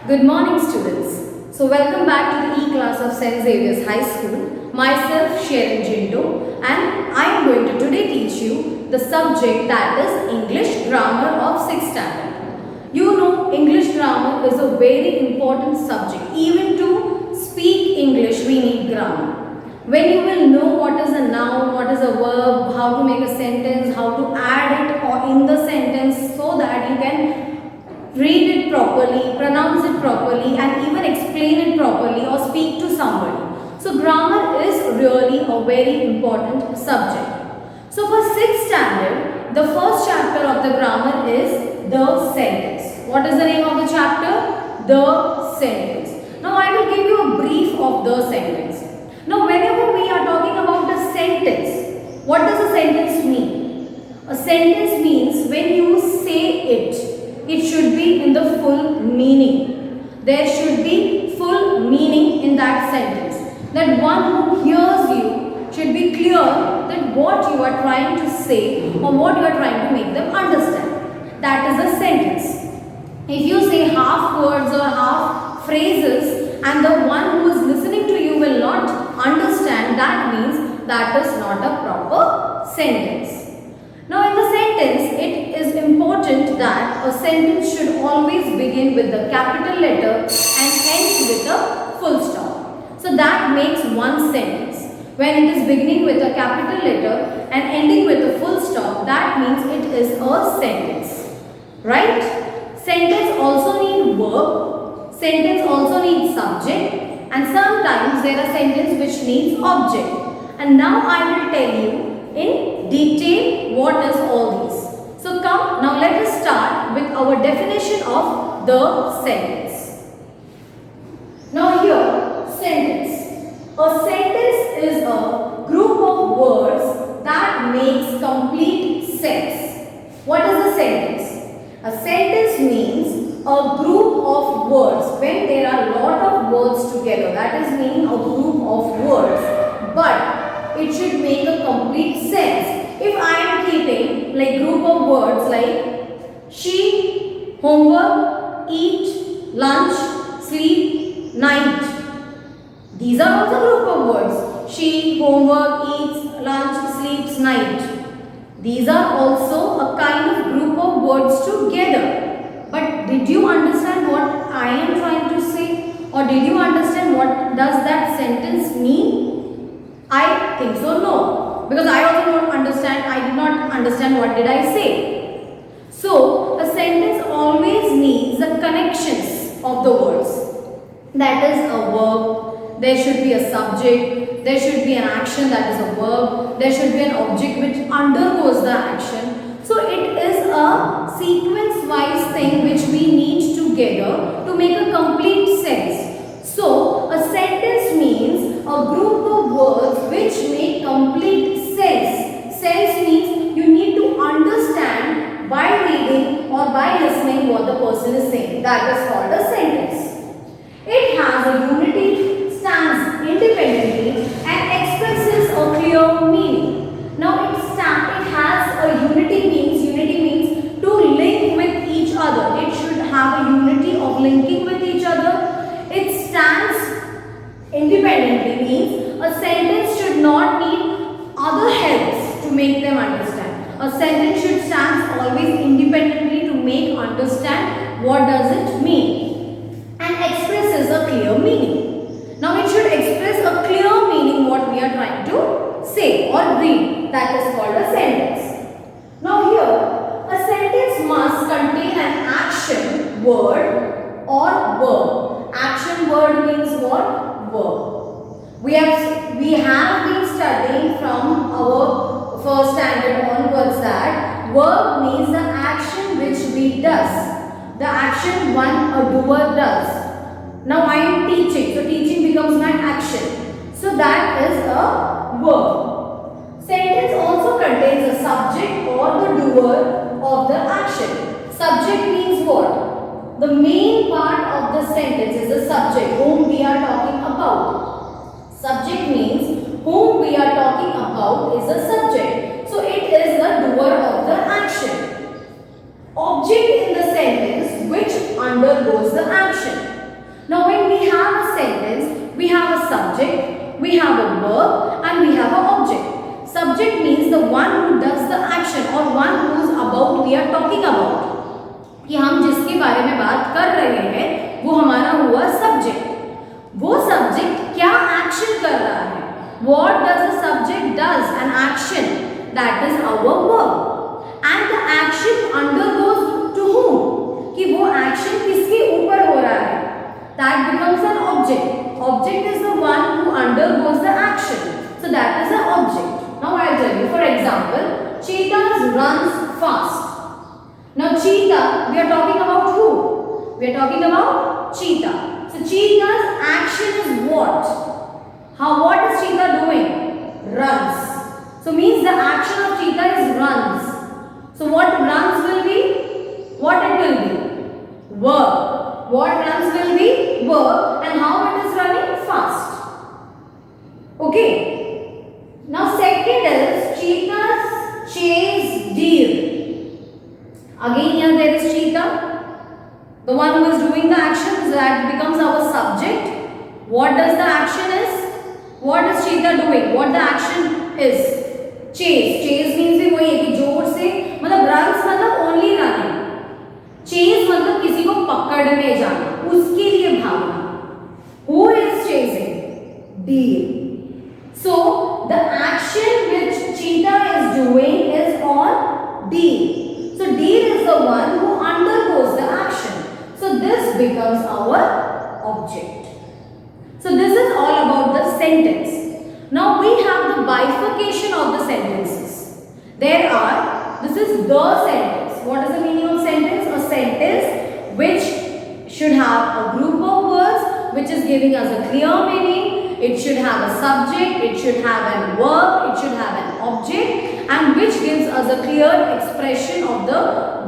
Good morning, students. So, welcome back to the E-class of St. Xavier's High School. Myself, Sharon Jinto, and I am going to today teach you the subject that is English Grammar of 6th Standard. You know, English Grammar is a very important subject. Even to speak English, we need grammar. When you will know what is a noun, what is a verb, how to make a sentence, how to add it or in the sentence so that you can read it properly, pronounce it properly and even explain it properly or speak to somebody. So grammar is really a very important subject. So for 6th standard, the first chapter of the grammar is the sentence. What is the name of the chapter? The sentence. Now I will give you a brief of the sentence. Now whenever we are talking about a sentence, what does a sentence mean? A sentence means when you say it should be in the full meaning. There should be full meaning in that sentence. That one who hears you should be clear that what you are trying to say or what you are trying to make them understand. That is a sentence. If you say half words or half phrases and the one who is listening to you will not understand, that means that is not a proper sentence. Now in the sentence, it is important that a sentence should always begin with the capital letter and end with a full stop. So that makes one sentence. When it is beginning with a capital letter and ending with a full stop, that means it is a sentence. Right? Sentence also needs verb, sentence also needs subject, and sometimes there are sentences which needs object. And now I will tell you in detail what is all these. So come, now let us start with our definition of the sentence. Now here, sentence. A sentence is a group of words that makes complete sense. What is a sentence? A sentence means a group of words when there are a lot of words together. That is meaning a group of words. But it should make a complete sense. If I am keeping like group of words like sheep, homework, eat, lunch, sleep, night. These are also group of words. Sheep, homework, eats, lunch, sleeps, night. These are also a kind of group of words together. But did you understand what I am trying to say? Or did you understand what does that sentence mean? I think so, no. Because I also don't understand, I did not understand what did I say. So, a sentence always needs the connections of the words. That is a verb, there should be a subject, there should be an action that is a verb, there should be an object which undergoes the action. So, it is a sequence-wise thing which we need together to make a complete sense. So, a sentence means a group of words which make complete sense. Sense means you need to understand by reading or by listening what the person is saying. That is called a sentence. It has a unity, stands independently and expresses a clear meaning. Now it has a unity means to link with each other. It should have a unity of linking with each other. It stands independently means a sentence should not need other helps to make them understand. A sentence should stand always independently to make understand what does it mean and expresses a clear meaning. Now it should express a clear meaning what we are trying to say or read. That is called a sentence. Now here, a sentence must contain an action, word or verb. Action word means what? Verb. We have been studying from our first standard onwards that verb means the action which we does. The action a doer does. Now I am teaching. So teaching becomes my action. So that is a verb. Sentence also contains a subject or the doer of the action. Subject means what? The main part of the sentence is the subject whom we are talking about. Subject means whom we are talking about is the subject. So it is the doer of the action. Object in the sentence which undergoes the action. subject, we have a verb and we have an object. Subject means the one who does the action or one whose about we are talking about. कि हम जिसके बारे में बात कर रहे हैं वो हमारा हुआ सब्जेक्ट। वो सब्जेक्ट क्या एक्शन कर रहा है? What does the subject does? An action, that is our verb. And the action undergoes to whom? कि वो action किसके ऊपर हो रहा है? That becomes an object. Object is the one who undergoes the action. So that is an object. Now I'll tell you. For example, cheetahs runs fast. Now cheetah, we are talking about who? We are talking about cheetah. So cheetah's action is what? What is cheetah doing? Runs. So means the action of cheetah is runs. So what runs will be? What it will be? Verb. What runs will be? Verb. And how it is running? Fast. Okay. Now second is cheetahs chase deer. Again here there is cheetah. The one who is doing the action, so that becomes our subject. What does the action is? What is cheetah doing? What the action is? Chase. Chase means भी वही है कि जोर से मतलब runs मतलब only running. Chase मतलब किसी को पकड़ने जाना, उसके लिए भागना. Who is chasing? Deer. So the action which cheetah is doing is on deer. So deer is the one who undergoes the action. So this becomes our object. So this is all about the sentence. Now we have the bifurcation of the sentences. This is the sentence. What is the meaning of sentence? A sentence which should have a group of words which is giving us a clear meaning. It should have a subject, it should have a verb, it should have an object, and which gives us a clear expression of the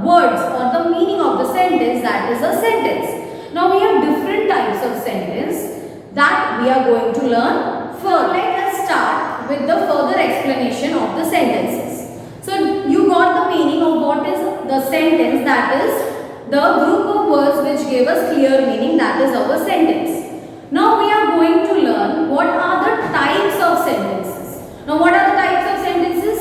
words or the meaning of the sentence, that is a sentence. Now we have different types of sentence that we are going to learn further. Let us start with the further explanation of the sentences. So you got the meaning of what is the sentence, that is the group of words which give us clear meaning, that is our sentence. Now we are going to learn what are the types of sentences. Now what are the types of sentences?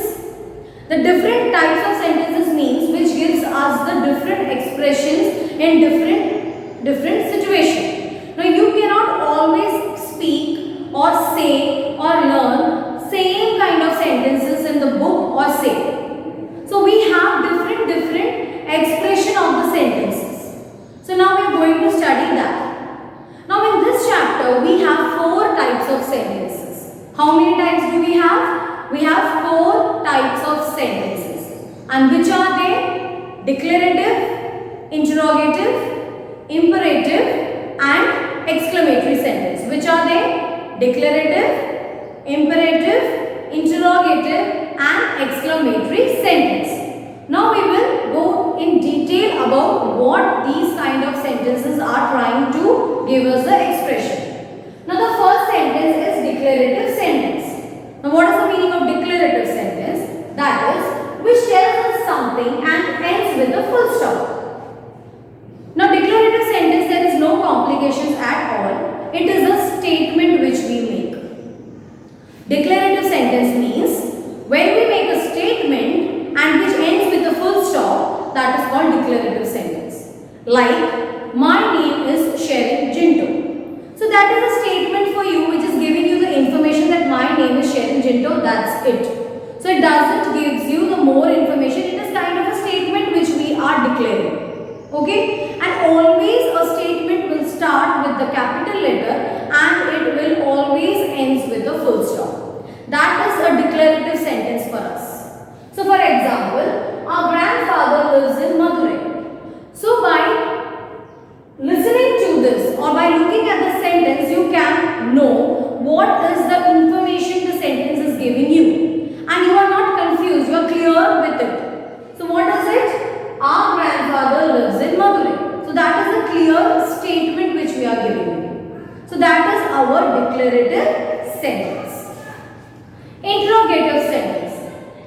The different types of sentences means which gives us the different expressions in different situations. Now you cannot always speak or say or learn same kind of sentences in the book or say. So we have different expression of the sentences. So now we are going to study that. Now in this chapter we have 4 types of sentences. How many types do we have? We have 4 types of sentences. And which are they? Declarative, interrogative, imperative and exclamatory sentence. Which are they? Declarative, imperative, interrogative and exclamatory sentence. Now we will go in detail about what these kind of sentences are trying to give us the expression. Now the first sentence is declarative sentence. Now what is the meaning of declarative sentence? That is which tells us something and ends with a full stop. Now declarative sentence, there is no complications at all. It is a statement which we make. Declarative sentence means when we make a statement and which ends with a full stop, that is called declarative sentence. Like, my name is Sherin Jinto. So that is a statement for you which is giving you the information that my name is Sherin Jinto, that's it. So it doesn't give you the more information, it is kind of a statement which we are declaring. Okay? And always a statement will start with the capital letter and it will always ends with a full stop. That is a declarative sentence for us. So for example, our grandfather lives in Madurai. So by listening to this or by looking at the sentence, you can know what is the information the sentence is giving you. And you are not confused, you are clear with it. So what is it? Our grandfather lives in Madurai. So that is a clear statement which we are giving you. So that is our declarative sentence. Interrogative sentence.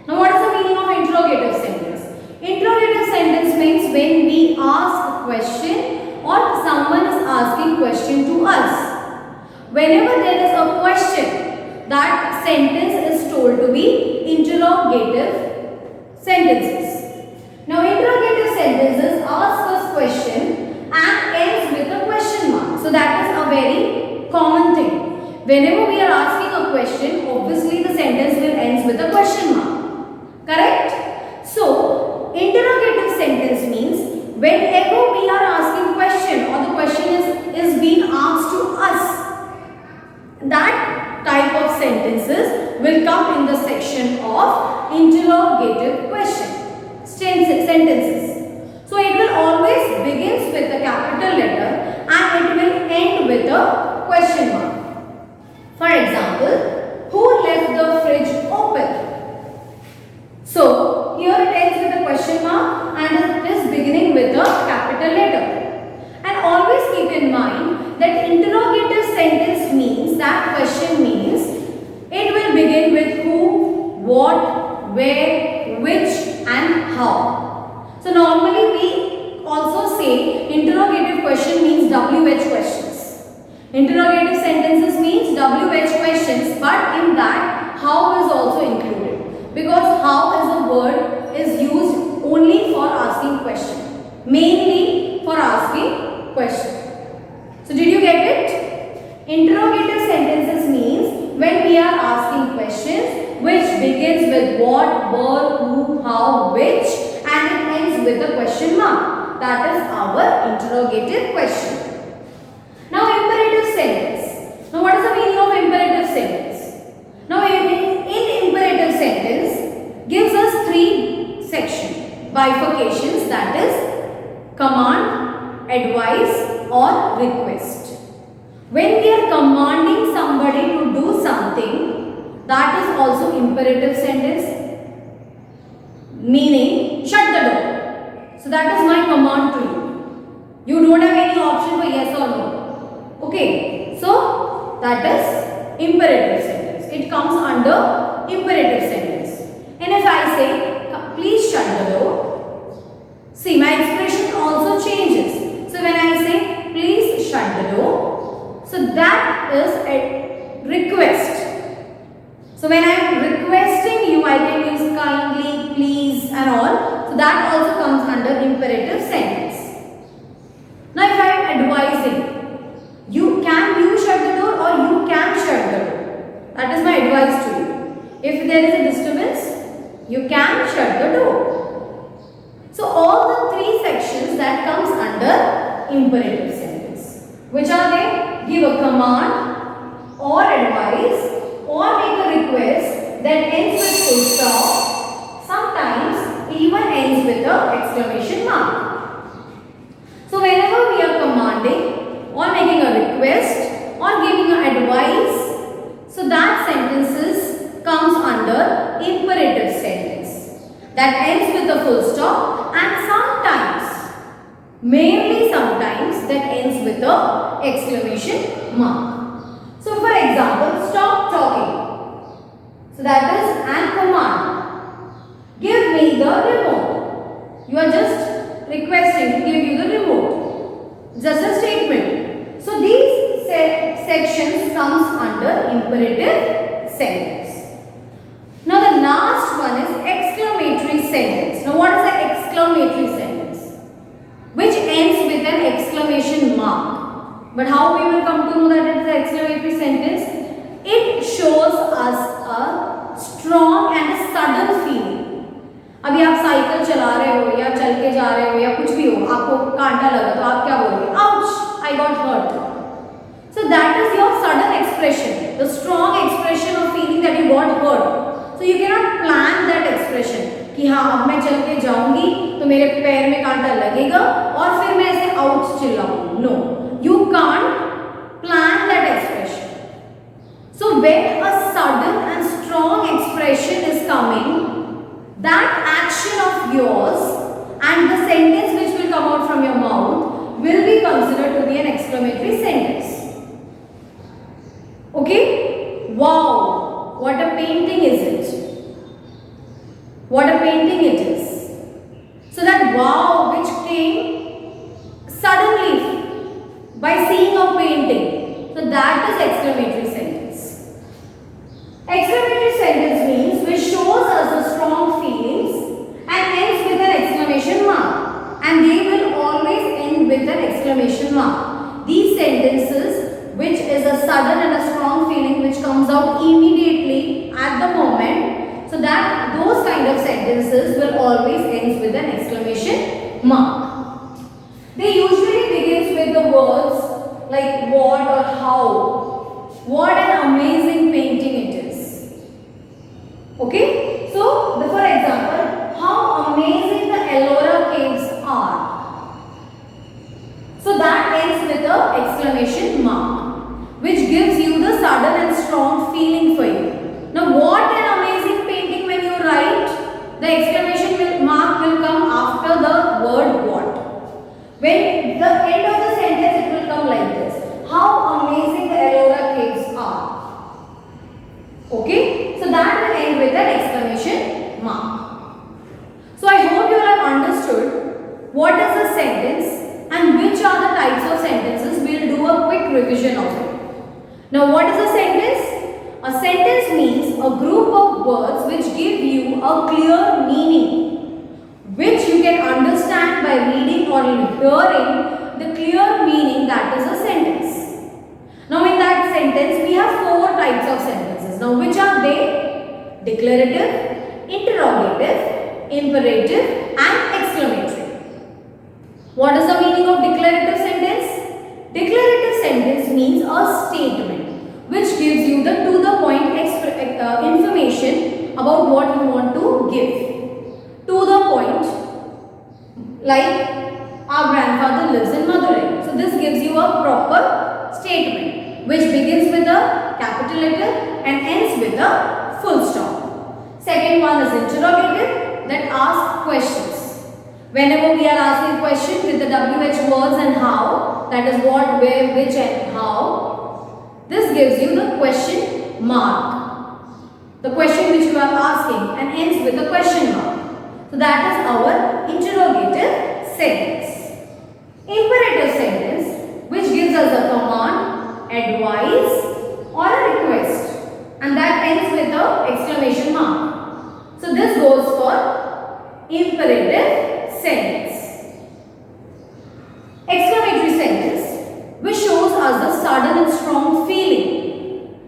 Now what is the meaning of interrogative sentence? Interrogative sentence means when we ask a question or someone is asking question to us. whenever there is a question, that sentence is told to be interrogative sentences. Now, interrogative sentences ask us question and ends with a question mark. So that is a very common thing. Whenever we are asking a question, obviously the sentence will ends with a question mark. Correct? So, interrogative sentence means whenever we are asking question or the question is being asked to us, that type of sentences will come in the section of interrogative sentences. So, it will always begins with a capital letter and it will end with a question mark. For example, who left the fridge open? So, here it ends with a question mark and it is beginning with a capital letter. And always keep in mind that interrogative sentence means, that question means, it will begin with who, what, where, which and how. So, normally we also say interrogative question means WH questions. Interrogative sentences means WH questions, but in that how is also included, because how as a word is used only for asking question, mainly for asking question. So did you get it? Interrogative sentences means when we are asking questions which begins with what, where, who, how, which and it ends with a question mark. That is our interrogative question. Now, imperative sentence. Now, what is the meaning of imperative sentence? Now, in imperative sentence gives us three sections, bifurcations, that is command, advice or request. When we are commanding somebody to do something, that is also imperative sentence, meaning shut the door. So, that is my command to you. You don't have any option for yes or no. Okay, so that is imperative sentence. It comes under imperative sentence. And if I say, please shut the door, see my expression also changes. So when I say, please shut the door, so that is a request. So when I am requesting you, I can use kindly, please and all. So that also comes under imperative sentence. Now if I am advising, you shut the door or you can shut the door. That is my advice to you. If there is a disturbance, you can shut the door. So all the three sections that comes under imperative sentence. Which are they? Give a command or advice or make a request that ends with full stop. Sometimes even ends with an exclamation mark. So whenever we are commanding or making a request or giving an advice, so that sentences comes under imperative sentence that ends with a full stop and sometimes, mainly sometimes, that ends with a exclamation mark. So for example, stop talking. So that is an command. Give me the remote. You are just requesting to give you the remote. Just a statement. So these sections comes under imperative sentence. Now the last one is exclamatory sentence. Now what is an exclamatory sentence? Which ends with an exclamation mark. But how we will come to know that it is an exclamatory sentence? It shows us a strong and a sudden feeling. अभी आप cycle चला रहे हो या चल के जा रहे हो या कुछ भी हो, आपको कांटा लगा तो आप क्या बोलोगे? Ouch! I got hurt. So that is your sudden expression, the strong expression of feeling that you got hurt. So you cannot plan that expression कि हाँ अब मैं चल के जाऊंगी तो मेरे पैर में कांटा लगेगा और फिर मैं ऐसे ouch चिल्लाऊंगी. No, you can't plan that expression. So when a sudden and strong expression is coming, that action of yours and the sentence which will come out from your mouth will be considered to be an exclamatory sentence. Okay? Wow! What a painting is it? What a painting it is. So that wow which came suddenly by seeing a painting. So So that is exclamatory sentence. Exclamatory sentence means which shows us the strong feelings and ends with an exclamation mark. And they will always end with an exclamation mark. These sentences, which is a sudden and a strong feeling which comes out immediately at the moment, so that those kind of sentences will always end with an exclamation mark. They usually begins with the words like what or how. What an amazing painting it is. Okay? So, for example, how amazing the Ellora caves are. So that ends with an exclamation mark, which gives you the sudden and strong feeling for you. Now, what an amazing painting when you write, the exclamation mark will come after the word what. When the end of the sentence, it will come like this. How amazing the Ellora caves are. Okay? So that will end with an exclamation mark. So I hope you have understood what is a sentence and which are the types of sentences. We will do a quick revision of it. Now what is a sentence? A sentence means a group of words which give you a clear meaning, which you can understand by reading or hearing the clear meaning, that is a sentence. Now in that sentence we have four types of sentences. Now which are they? Declarative, interrogative, imperative and exclamatory. What is the meaning of declarative sentence? Declarative sentence means a statement which gives you the to the point information about what you want to give. To the point, like our grandfather lives in Madurai. So this gives you a proper statement which begins with a capital letter and ends with a full stop. Second one is interrogative, that asks questions. Whenever we are asking questions with the WH words and how, that is what, where, which and how, this gives you the question mark. The question which you are asking and ends with a question mark. So that is our interrogative sentence. Imperative sentence, which gives us a command, advice or a request, and that ends with the exclamation mark. So this goes for imperative sentence. Exclamatory sentence, which shows us the sudden and strong feeling,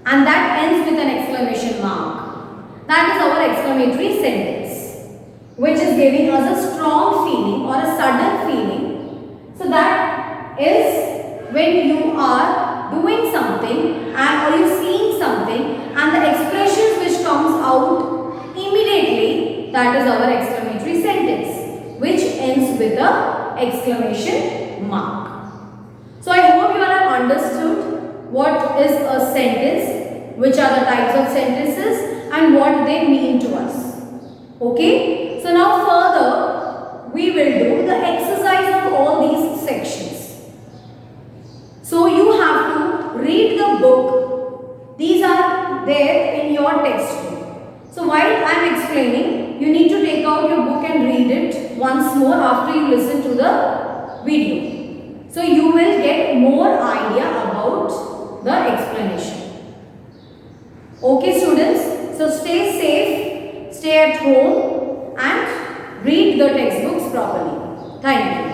and that ends with an exclamation mark. That is our exclamatory sentence, which is giving us a strong feeling or a sudden feeling. So that is when you are doing something and or you seeing something and the expressions which comes out immediately, that is our exclamatory sentence, which ends with the exclamation mark. So I hope you all have understood what is a sentence, which are the types of sentences and what they mean to us. Okay? So now further we will do the exercise of all these sections. So you have to read the book. These are there in your textbook. So while I am explaining, you need to take out your book and read it once more after you listen to the video. So you will get more idea about the explanation. Okay students, so stay safe, stay at home and read the textbooks properly. Thank you.